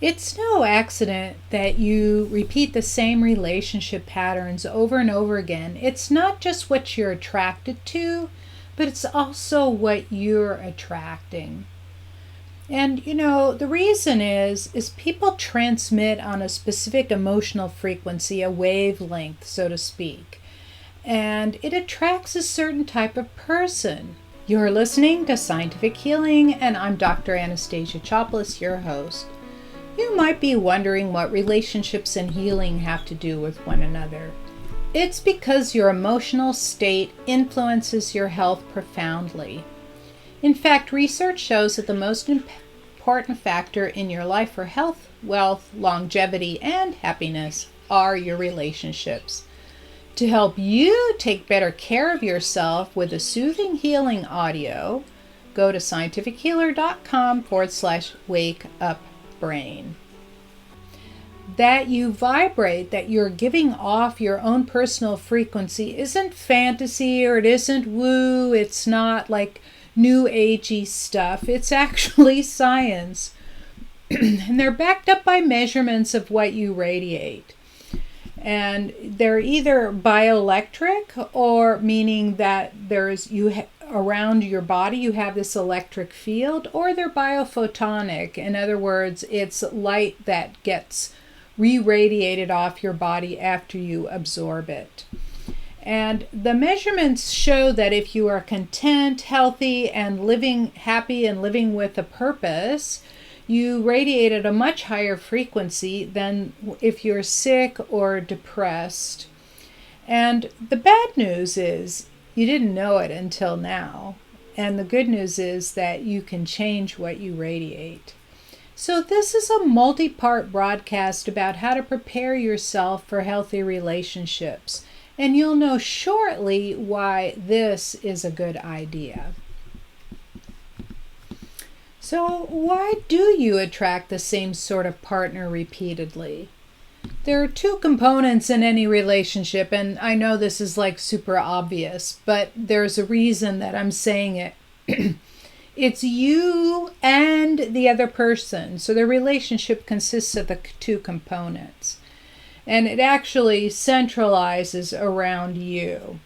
It's no accident that you repeat the same relationship patterns over and over again. It's not just what you're attracted to, but it's also what you're attracting. And the reason is people transmit on a specific emotional frequency, a wavelength, so to speak. And it attracts a certain type of person. You're listening to Scientific Healing, and I'm Dr. Anastasia Chopless, your host. You might be wondering what relationships and healing have to do with one another. It's because your emotional state influences your health profoundly. In fact, research shows that the most important factor in your life for health, wealth, longevity, and happiness are your relationships. To help you take better care of yourself with a soothing healing audio, go to scientifichealer.com/wake-up-brain. That you vibrate, that you're giving off your own personal frequency isn't fantasy, or it isn't woo, it's not like new agey stuff. It's actually science. And they're backed up by measurements of what you radiate. And they're either bioelectric, or meaning that around your body you have this electric field, or they're biophotonic. In other words, it's light that gets re-radiated off your body after you absorb it. And the measurements show that if you are content, healthy, and living happy and living with a purpose, you radiate at a much higher frequency than if you're sick or depressed. And the bad news is you didn't know it until now. And the good news is that you can change what you radiate. So this is a multi-part broadcast about how to prepare yourself for healthy relationships. And you'll know shortly why this is a good idea. So why do you attract the same sort of partner repeatedly? There are two components in any relationship, and I know this is like super obvious, but there's a reason that I'm saying it. It's you and the other person. So the relationship consists of the two components. And it actually centralizes around you.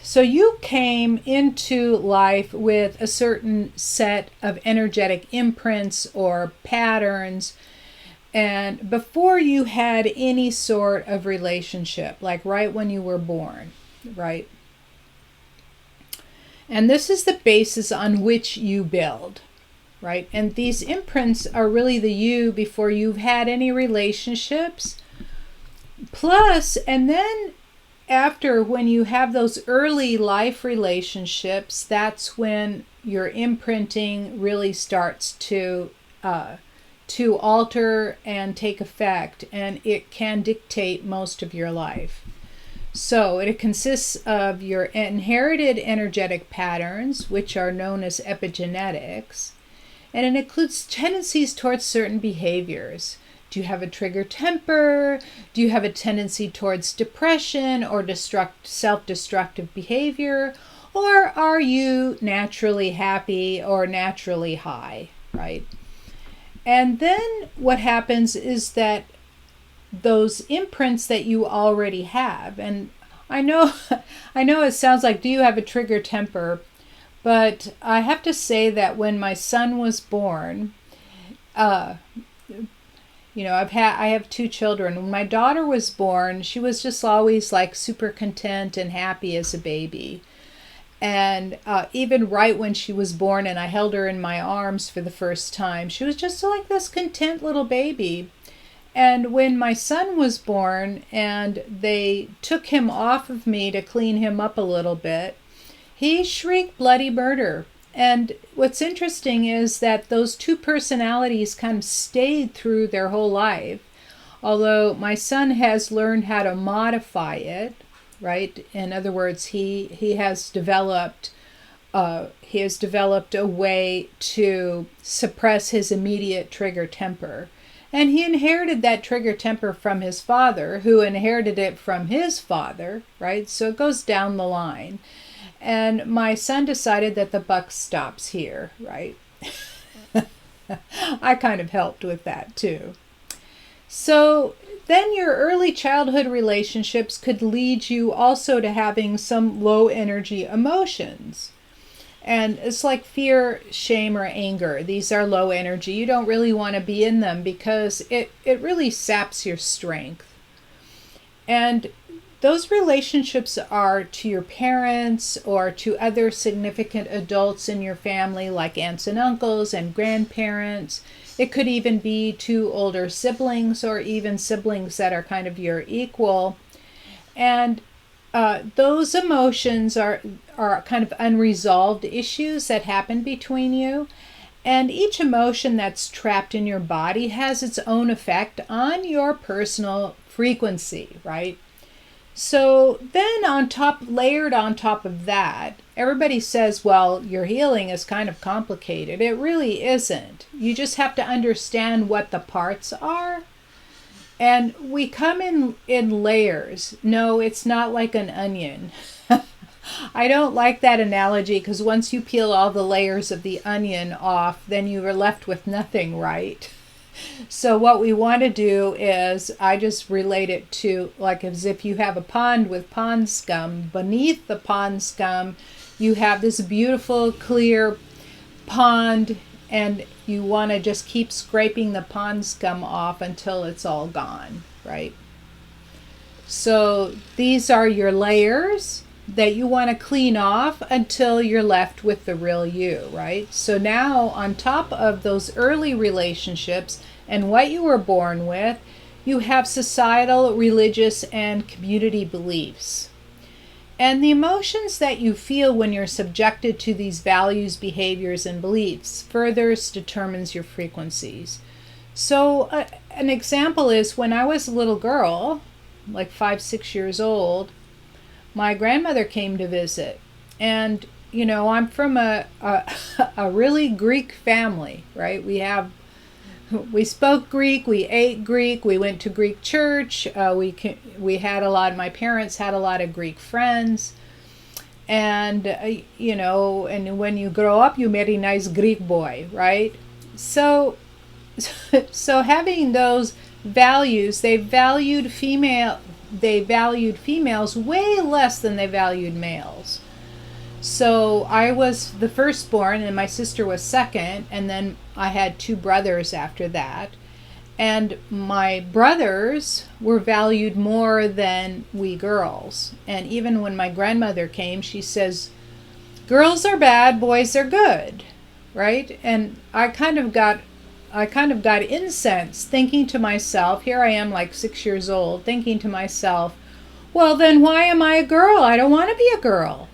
So you came into life with a certain set of energetic imprints or patterns, and before you had any sort of relationship, like right when you were born, right? And this is the basis on which you build, right? And these imprints are really the you before you've had any relationships. Plus, and then after, when you have those early life relationships, that's when your imprinting really starts to alter and take effect, and it can dictate most of your life. So it consists of your inherited energetic patterns, which are known as epigenetics, and it includes tendencies towards certain behaviors. Do you have a trigger temper? Do you have a tendency towards depression or self-destructive behavior? Or are you naturally happy or naturally high, right? And then what happens is that those imprints that you already have, and I know it sounds like, do you have a trigger temper? But I have to say that when my son was born, I have two children. When my daughter was born, she was just always like super content and happy as a baby. And even right when she was born and I held her in my arms for the first time, she was just like this content little baby. And when my son was born and they took him off of me to clean him up a little bit, he shrieked bloody murder. And what's interesting is that those two personalities kind of stayed through their whole life, although my son has learned how to modify it, right? In other words, he has developed a way to suppress his immediate trigger temper. And he inherited that trigger temper from his father, who inherited it from his father, right? So it goes down the line. And my son decided that the buck stops here, right? I kind of helped with that too. So then your early childhood relationships could lead you also to having some low energy emotions. And it's like fear, shame, or anger. These are low energy. You don't really want to be in them because it really saps your strength. And those relationships are to your parents or to other significant adults in your family, like aunts and uncles and grandparents. It could even be to older siblings or even siblings that are kind of your equal. And those emotions are kind of unresolved issues that happen between you. And each emotion that's trapped in your body has its own effect on your personal frequency, right? So then layered on top of that, everybody says, well, your healing is kind of complicated. It really isn't. You just have to understand what the parts are. And we come in layers. No, it's not like an onion. I don't like that analogy because once you peel all the layers of the onion off, then you are left with nothing, right? So what we want to do is, I just relate it to like as if you have a pond with pond scum. Beneath the pond scum, you have this beautiful, clear pond, and you want to just keep scraping the pond scum off until it's all gone, right? So these are your layers that you want to clean off until you're left with the real you, right? So now on top of those early relationships and what you were born with, you have societal, religious, and community beliefs. And the emotions that you feel when you're subjected to these values, behaviors, and beliefs further determines your frequencies. So an example is when I was a little girl, like 5, 6 years old, my grandmother came to visit. And, you know, I'm from a really Greek family, right? We spoke Greek, we ate Greek, we went to Greek church, we had my parents had a lot of Greek friends. And, you know, and when you grow up, you marry a nice Greek boy, right? So having those values, they valued females way less than they valued males. So I was the firstborn and my sister was second, and then I had 2 brothers after that. And my brothers were valued more than we girls. And even when my grandmother came, she says, girls are bad, boys are good, right? And I kind of got incensed, thinking to myself, here I am like 6 years old, thinking to myself, well, then why am I a girl? I don't want to be a girl,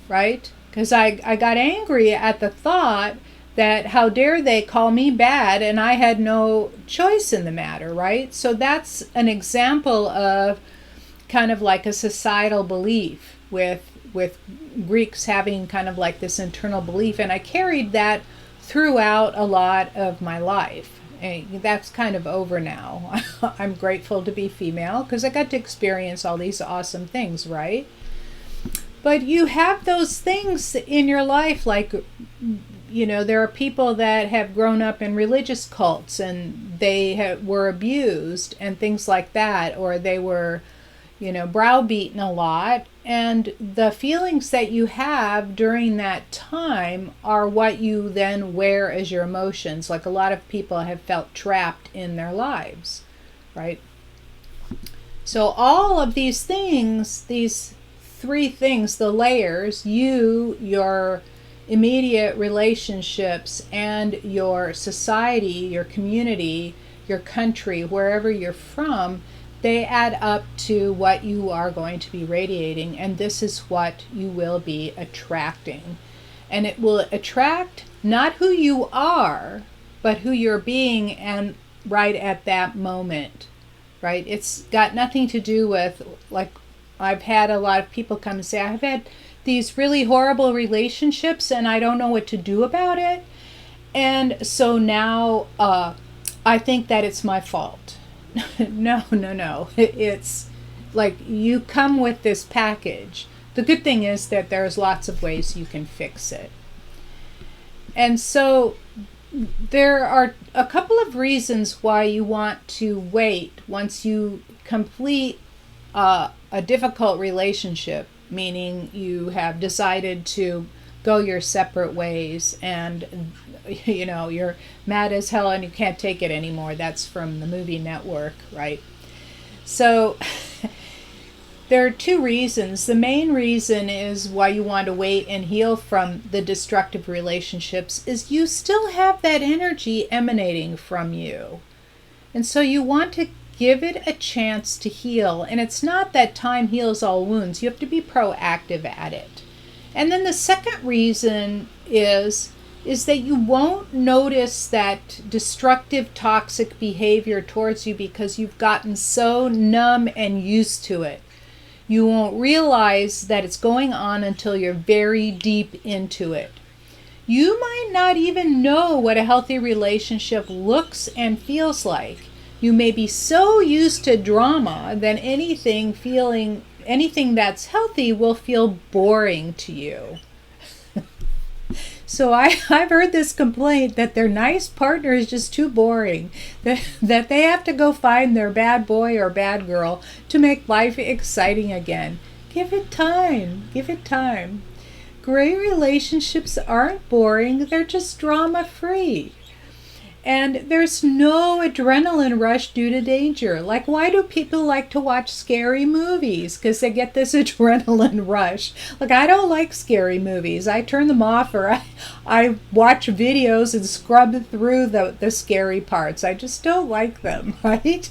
right? Because I got angry at the thought that how dare they call me bad and I had no choice in the matter, right? So that's an example of kind of like a societal belief with Greeks having kind of like this internal belief, and I carried that throughout a lot of my life. And that's kind of over now. I'm grateful to be female because I got to experience all these awesome things, right? But you have those things in your life, like, you know, there are people that have grown up in religious cults and they were abused and things like that, or they were, you know, browbeaten a lot. And the feelings that you have during that time are what you then wear as your emotions. Like a lot of people have felt trapped in their lives, right? So all of these things, these 3 things, the layers, your immediate relationships, and your society, your community, your country, wherever you're from, they add up to what you are going to be radiating, and this is what you will be attracting. And it will attract not who you are, but who you're being and right at that moment, right? It's got nothing to do with, like, I've had a lot of people come and say, I've had these really horrible relationships and I don't know what to do about it. And so now I think that it's my fault. No. It's like you come with this package. The good thing is that there's lots of ways you can fix it. And so there are a couple of reasons why you want to wait once you complete a difficult relationship, meaning you have decided to go your separate ways and you're mad as hell and you can't take it anymore. That's from the movie Network, right? So there are two reasons. The main reason is why you want to wait and heal from the destructive relationships is you still have that energy emanating from you. And so you want to give it a chance to heal. And it's not that time heals all wounds. You have to be proactive at it. And then the second reason is that you won't notice that destructive, toxic behavior towards you because you've gotten so numb and used to it. You won't realize that it's going on until you're very deep into it. You might not even know what a healthy relationship looks and feels like. You may be so used to drama that anything that's healthy will feel boring to you. So I've heard this complaint that their nice partner is just too boring, that they have to go find their bad boy or bad girl to make life exciting again. Give it time. Give it time. Great relationships aren't boring. They're just drama-free. And there's no adrenaline rush due to danger. Like, why do people like to watch scary movies? Because they get this adrenaline rush. Like, I don't like scary movies. I turn them off, or I watch videos and scrub through the scary parts. I just don't like them, right?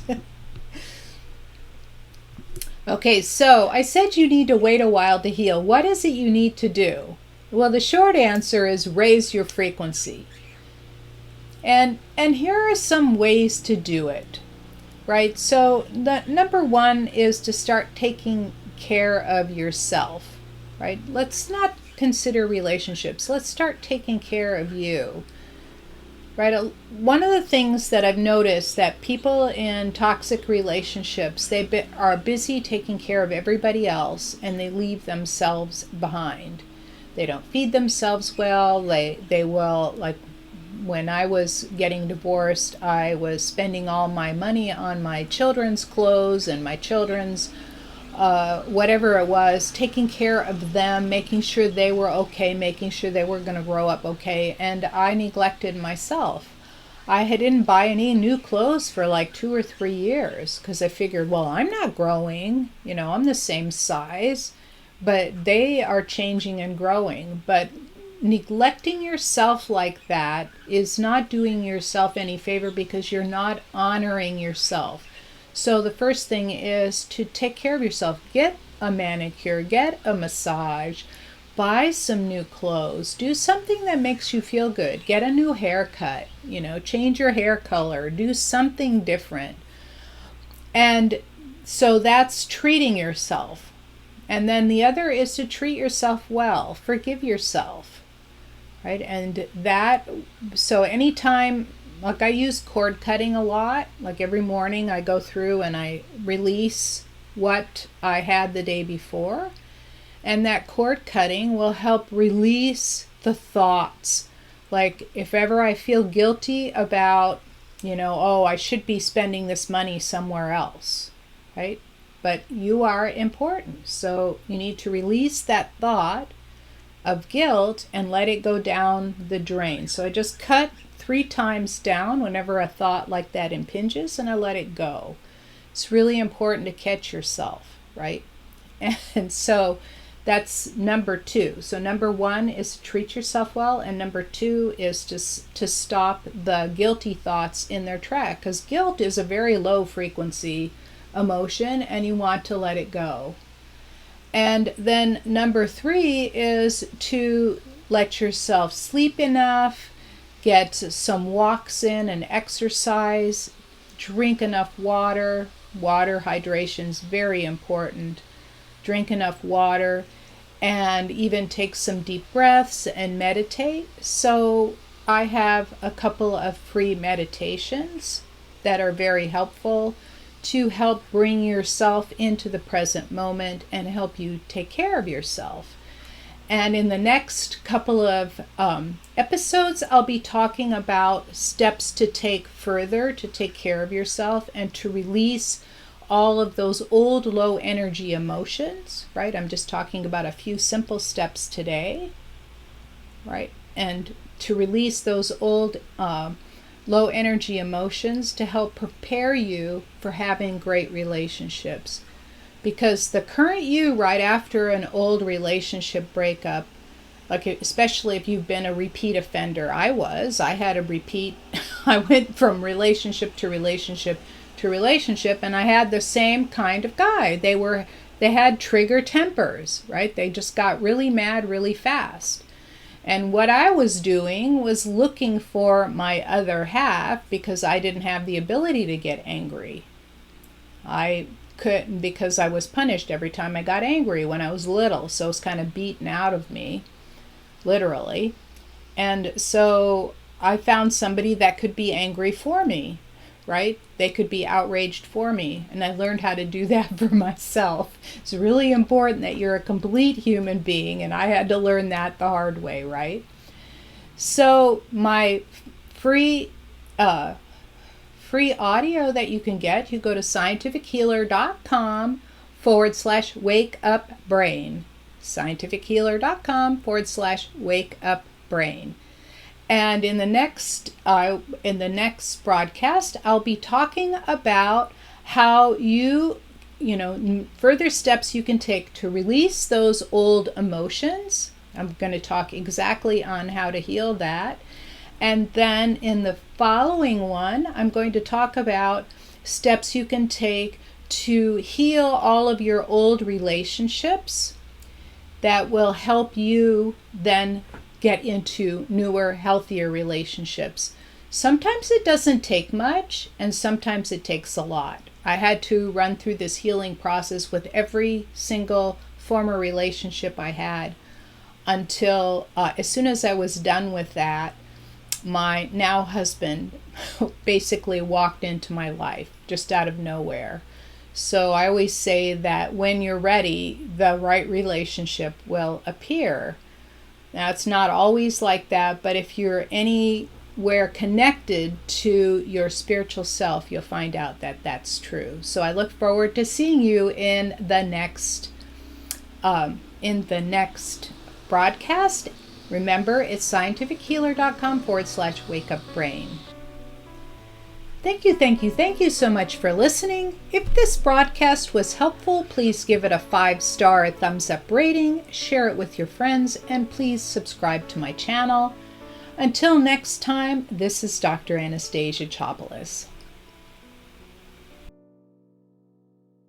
Okay, so I said you need to wait a while to heal. What is it you need to do? Well, the short answer is raise your frequency. And here are some ways to do it, right? So the number one is to start taking care of yourself, right? Let's not consider relationships. Let's start taking care of you, right? One of the things that I've noticed that people in toxic relationships, they are busy taking care of everybody else and they leave themselves behind. They don't feed themselves well. They will, like, when I was getting divorced, I was spending all my money on my children's clothes and my children's whatever it was, taking care of them, making sure they were okay, making sure they were going to grow up okay, and I neglected myself. I didn't buy any new clothes for like 2 or 3 years because I figured, well, I'm not growing, I'm the same size, but they are changing and growing. But neglecting yourself like that is not doing yourself any favor because you're not honoring yourself. So the first thing is to take care of yourself. Get a manicure, get a massage, buy some new clothes, do something that makes you feel good. Get a new haircut, change your hair color, do something different. And so that's treating yourself. And then the other is to treat yourself well. Forgive yourself. Right, and so anytime, like I use cord cutting a lot, like every morning I go through and I release what I had the day before, and that cord cutting will help release the thoughts. Like if ever I feel guilty about, oh, I should be spending this money somewhere else, right? But you are important, so you need to release that thought of guilt and let it go down the drain. So I just cut 3 times down whenever a thought like that impinges and I let it go. It's really important to catch yourself, right? And so that's number 2. So number 1 is to treat yourself well, and number 2 is to stop the guilty thoughts in their track, because guilt is a very low frequency emotion and you want to let it go. And then number 3 is to let yourself sleep enough, get some walks in and exercise, drink enough water. Water hydration is very important. Drink enough water and even take some deep breaths and meditate. So I have a couple of free meditations that are very helpful to help bring yourself into the present moment and help you take care of yourself. And in the next couple of episodes, I'll be talking about steps to take further to take care of yourself and to release all of those old low energy emotions, right? I'm just talking about a few simple steps today, right? And to release those old low energy emotions to help prepare you for having great relationships. Because the current you right after an old relationship breakup, like especially if you've been a repeat offender, I had a repeat, I went from relationship to relationship to relationship, and I had the same kind of guy. They had trigger tempers, right? They just got really mad really fast. And what I was doing was looking for my other half because I didn't have the ability to get angry. I couldn't because I was punished every time I got angry when I was little. So it was kind of beaten out of me, literally. And so I found somebody that could be angry for me, right? They could be outraged for me. And I learned how to do that for myself. It's really important that you're a complete human being. And I had to learn that the hard way, right? So my free audio that you can get, you go to scientifichealer.com/wakeupbrain. scientifichealer.com/wakeupbrain. And in the next broadcast, I'll be talking about how further steps you can take to release those old emotions. I'm going to talk exactly on how to heal that. And then in the following one, I'm going to talk about steps you can take to heal all of your old relationships that will help you then get into newer, healthier relationships. Sometimes it doesn't take much, and sometimes it takes a lot. I had to run through this healing process with every single former relationship I had until as soon as I was done with that, my now husband basically walked into my life just out of nowhere. So I always say that when you're ready, the right relationship will appear. Now, it's not always like that, but if you're anywhere connected to your spiritual self, you'll find out that that's true. So I look forward to seeing you in the next broadcast. Remember, it's scientifichealer.com/wakeupbrain. Thank you so much for listening. If this broadcast was helpful, please give it a 5-star thumbs up rating, share it with your friends, and please subscribe to my channel. Until next time, this is Dr. Anastasia Chopelas.